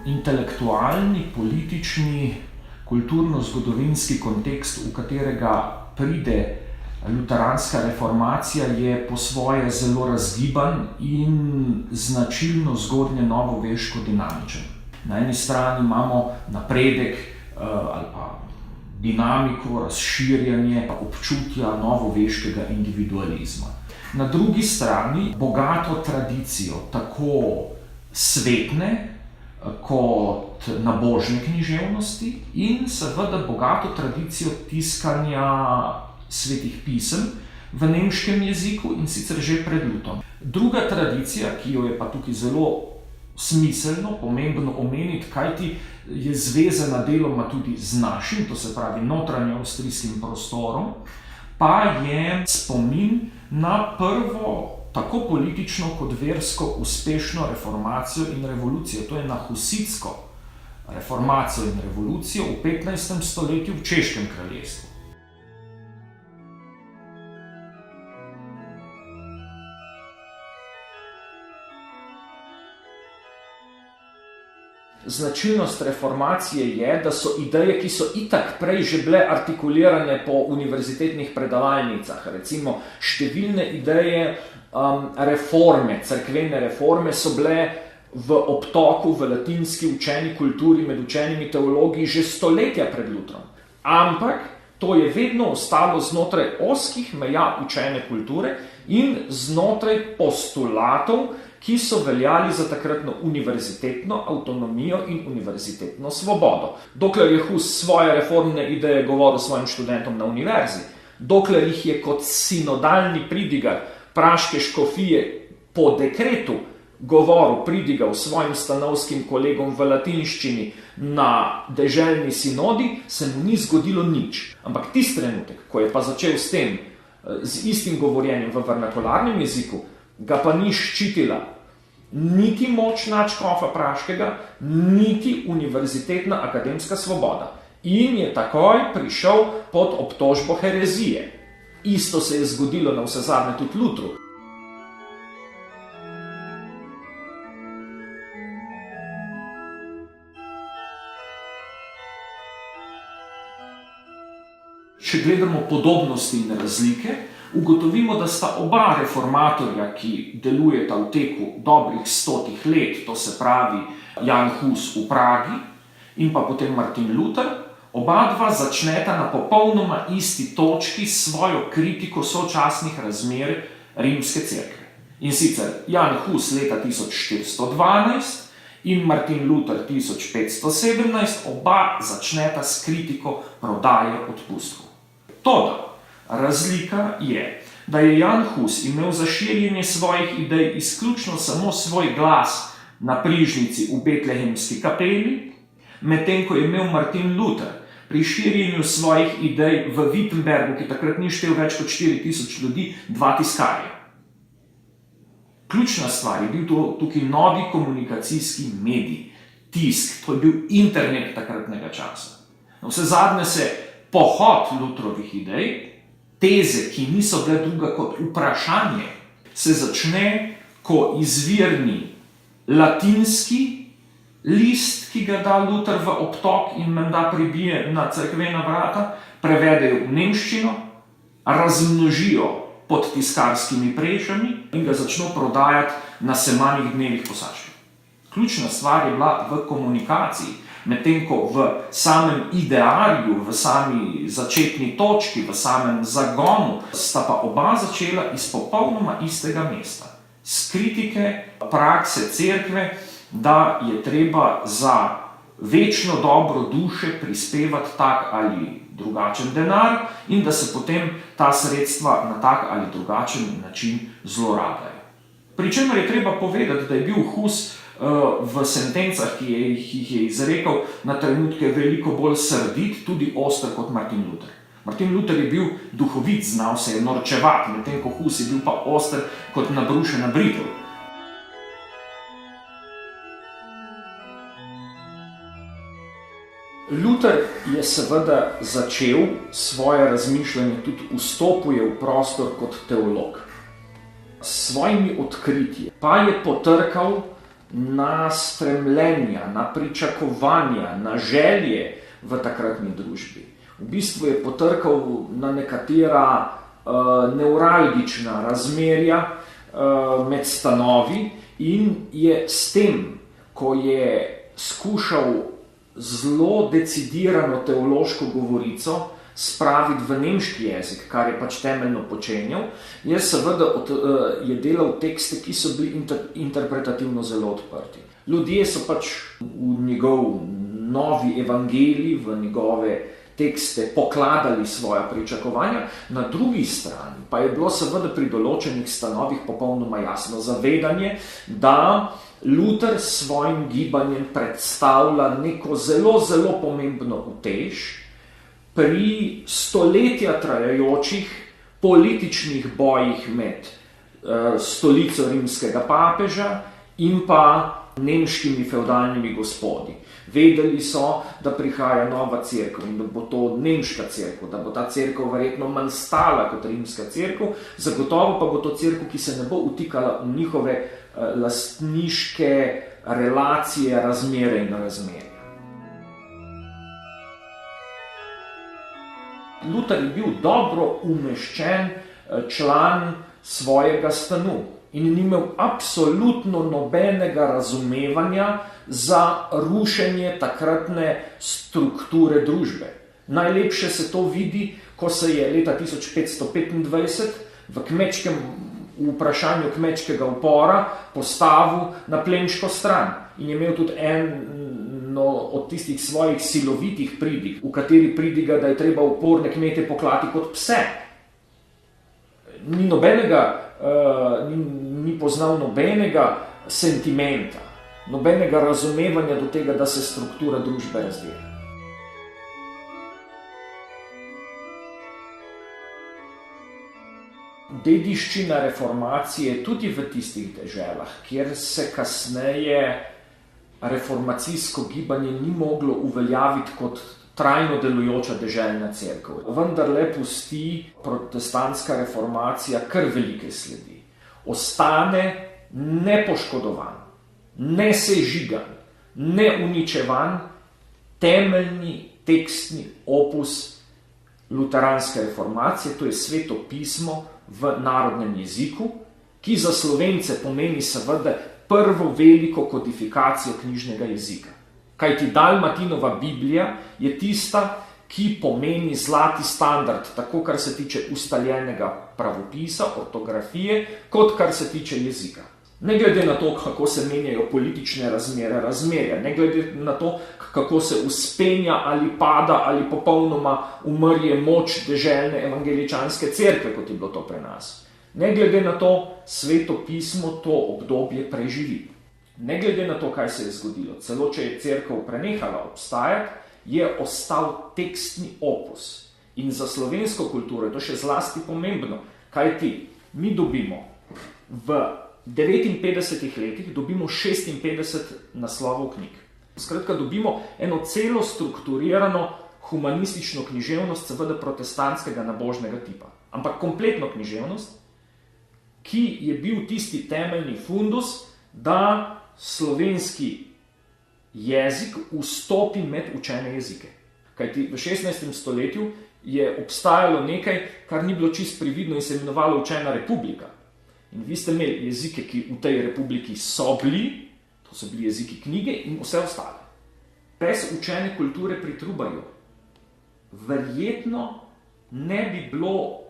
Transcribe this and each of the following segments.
intelektualni, politični, kulturno-zgodovinski kontekst, v katerega pride luteranska reformacija, je po svoje zelo razgiban in značilno zgodnje novoveško dinamičen. Na eni strani imamo napredek ali pa dinamiko, razširjanje občutja novoveškega individualizma. Na drugi strani bogato tradicijo tako svetne kot nabožne književnosti in seveda bogato tradicijo tiskanja svetih pisem v nemškem jeziku in sicer že pred Lutom. Druga tradicija, ki jo je pa tukaj zelo smiselno, pomembno omeniti, kajti je zvezana deloma tudi z našim, to se pravi notranjeavstrijskim prostorom, pa je spomin na prvo tako politično kot versko uspešno reformacijo in revolucijo. To je na husitsko reformacijo in revolucijo v 15. stoletju v Češkem kraljestvu. Značilnost reformacije je, da so ideje, ki so itak prej že bile artikulirane po univerzitetnih predavalnicah. Recimo, številne ideje reforme, cerkvene reforme so bile v obtoku v latinski učeni kulturi med učenimi teologi že stoletja pred Lutrom. Ampak to je vedno ostalo znotraj ozkih meja učene kulture in znotraj postulatov, ki so veljali za takratno univerzitetno avtonomijo in univerzitetno svobodo. Dokler je Hus svoje reformne ideje govoril svojim študentom na univerzi, dokler jih je kot sinodalni pridigar praške škofije po dekretu govoril pridigal svojim stanovskim kolegom v latinščini na deželni sinodi, se mu ni zgodilo nič. Ampak tisti trenutek, ko je pa začel s tem, z istim govorjenjem v vernakularnem jeziku, ga pa ni ščitila niti moč nadškofa praškega, niti univerzitetna akademska svoboda. In je takoj prišel pod obtožbo herezije. Isto se je zgodilo navsezadnje tudi Lutru. Če gledamo podobnosti in razlike, ugotovimo, da sta oba reformatorja, ki delujeta v teku dobrih 100 let, to se pravi Jan Hus v Pragi in pa potem Martin Luther, oba dva začneta na popolnoma isti točki s svojo kritiko sočasnih razmer rimske cerkve. In sicer Jan Hus leta 1412 in Martin Luther 1517, oba začneta s kritiko prodaje odpustkov. Toda razlika je, da je Jan Hus imel za širjenje svojih idej izključno samo svoj glas na prižnici v Betlehemski kapeli, medtem ko je imel Martin Luther pri širjenju svojih idej v Wittenbergu, ki takrat ni štel več kot 4000 ljudi, 2 tiskarja. Ključna stvar je bil tukaj novi komunikacijski medij, tisk, to je bil internet takratnega časa. Vsezadnje se pohod Lutrovih idej, teze, ki niso bile druga kot vprašanje, se začne, ko izvirni latinski list, ki ga da Luther v obtok in menda pribije na cerkvena vrata, prevedejo v nemščino, razmnožijo pod tiskarskimi prešami in ga začno prodajati na semanih dnevih posačkih. Ključna stvar je bila v komunikaciji, medtem ko v samem ideariju, v sami začetni točki, v samem zagonu, sta pa oba začela iz popolnoma istega mesta. Z kritike prakse cerkve, da je treba za večno dobro duše prispevati tak ali drugačen denar in da se potem ta sredstva na tak ali drugačen način zlorabljajo. Pričemer je treba povedati, da je bil Hus v sentencah, ki jih je izrekel, na trenutke veliko bolj srdit, tudi oster kot Martin Luther. Martin Luther je bil duhovit, znal se je norčevati, medtem ko Hus je bil pa oster kot nabrušena britev. Luther je seveda začel svoje razmišljanje, tudi vstopil v prostor kot teolog. S svojimi odkritji pa je potrkal na stremljenja, na pričakovanja, na želje v takratni družbi. V bistvu je potrkal na nekatera nevralgična razmerja med stanovi in je s tem, ko je skušal zelo decidirano teološko govorico spraviti v nemški jezik, kar je pač temeljno počenjal, je seveda je delal tekste, ki so bili interpretativno zelo odprti. Ljudje so pač v njegov novi evangelij, v njegove tekste pokladali svoja pričakovanja, na drugi strani pa je bilo seveda pri določenih stanovih popolnoma jasno zavedanje, da Luther s svojim gibanjem predstavlja neko zelo, zelo pomembno utež pri stoletja trajajočih političnih bojih med stolico rimskega papeža in pa nemškimi fevdalnimi gospodi. Vedeli so, da prihaja nova cerkev in da bo to nemška cerkev, da bo ta cerkev verjetno manj stala kot rimska cerkev, zagotovo pa bo to cerkev, ki se ne bo vtikala v njihove lastniške relacije, razmere in razmerja. Luther je bil dobro umeščen član svojega stanu in ni imel absolutno nobenega razumevanja za rušenje takratne strukture družbe. Najlepše se to vidi, ko se je leta 1525 v vprašanju kmečkega upora postavil na plemiško stran in je imel tudi eno od tistih svojih silovitih pridig, v kateri pridiga, da je treba uporne kmete poklati kot pse. Ni poznal nobenega sentimenta, nobenega razumevanja do tega, da se struktura družbe razdela. Dediščina reformacije tudi v tistih deželah, kjer se kasneje reformacijsko gibanje ni moglo uveljaviti kot trajno delujoča deželna cerkev. Vendarle pusti protestantska reformacija kar velike sledi. Ostane nepoškodovan, nesežigan, neuničevan temeljni tekstni opus luteranske reformacije, to je Sveto pismo v narodnem jeziku, ki za Slovence pomeni seveda prvo veliko kodifikacijo knjižnega jezika. Kajti Dalmatinova Biblija je tista, ki pomeni zlati standard, tako kar se tiče ustaljenega pravopisa, ortografije, kot kar se tiče jezika. Ne glede na to, kako se menjajo politične razmerja, ne glede na to, kako se uspenja ali pada ali popolnoma umrje moč deželne evangeličanske cerkve, kot je bilo to pri nas. Ne glede na to, Sveto pismo to obdobje preživi. Ne glede na to, kaj se je zgodilo, celo če je cerkev prenehala obstajati, je ostal tekstni opus. In za slovensko kulturo je to še zlasti pomembno, kajti mi dobimo v 59 letih dobimo 56 naslovov knjig. Skratka, dobimo eno celo strukturirano humanistično književnost, seveda protestantskega nabožnega tipa. Ampak kompletno književnost, ki je bil tisti temeljni fundus, da slovenski jezik vstopi med učene jezike. Kajti v 16. stoletju je obstajalo nekaj, kar ni bilo čisto prividno in se imenovalo učena republika. In vi ste imeli jezike, ki v tej republiki so bili, to so bili jeziki knjige in vse ostale. Brez učene kulture pri Trubarju verjetno ne bi bilo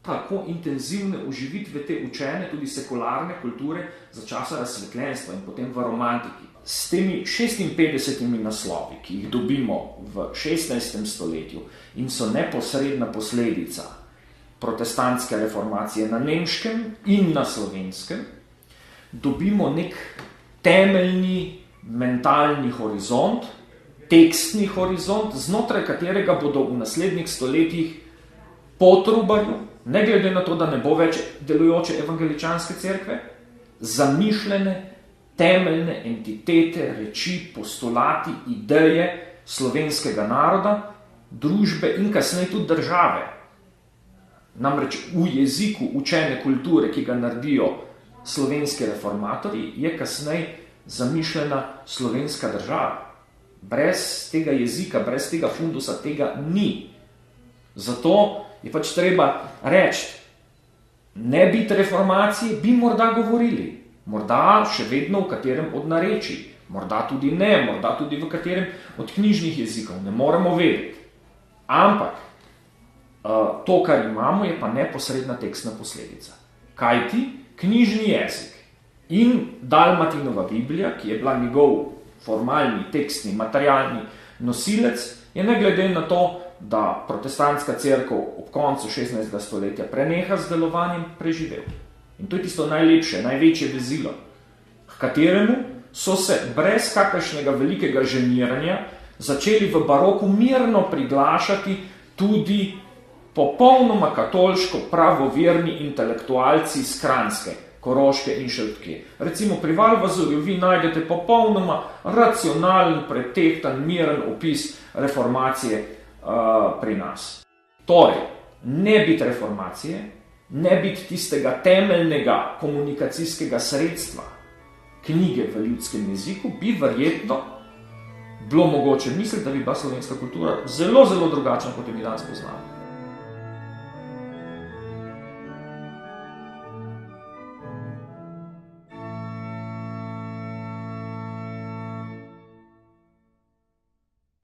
tako intenzivne oživitve te učene, tudi sekularne kulture za časa razsvetljenstva in potem v romantiki. S temi 56 naslovi, ki jih dobimo v 16. stoletju in so neposredna posledica protestantske reformacije na nemškem in na slovenskem, dobimo nek temeljni mentalni horizont, tekstni horizont, znotraj katerega bodo v naslednjih stoletjih po Trubarju, ne glede na to, da ne bo več delujoče evangeličanske cerkve, zamišljene temeljne entitete, reči, postulati, ideje slovenskega naroda, družbe in kasneje tudi države. Namreč v jeziku učene kulture, ki ga naredijo slovenski reformatorji, je kasneje zamišljena slovenska država. Brez tega jezika, brez tega fundusa tega ni. Zato je pač treba reči, ne biti reformacije, bi morda govorili. Morda še vedno v katerem od narečij. Morda tudi ne, morda tudi v katerem od knjižnih jezikov. Ne moremo vedeti. Ampak to, kar imamo, je pa neposredna tekstna posledica. Kajti knjižni jezik in Dalmatinova Biblija, ki je bila njegov formalni, tekstni, materialni nosilec, je ne glede na to, da protestantska cerkev ob koncu 16. stoletja preneha z delovanjem, preživel. In to je tisto najlepše, največje vezilo, k kateremu so se brez kakršnega velikega ženiranja začeli v baroku mirno priglašati tudi popolnoma katoliško pravoverni intelektualci iz Kranjske, Koroške in še odkje. Recimo pri Valvazorju vi najdete popolnoma racionalen, pretehtan, miren opis reformacije pri nas. Torej, ne biti reformacije, ne biti tistega temeljnega komunikacijskega sredstva knjige v ljudskem jeziku, bi verjetno bilo mogoče misliti, da bi bila slovenska kultura zelo, zelo drugačna, kot jo mi danes poznamo.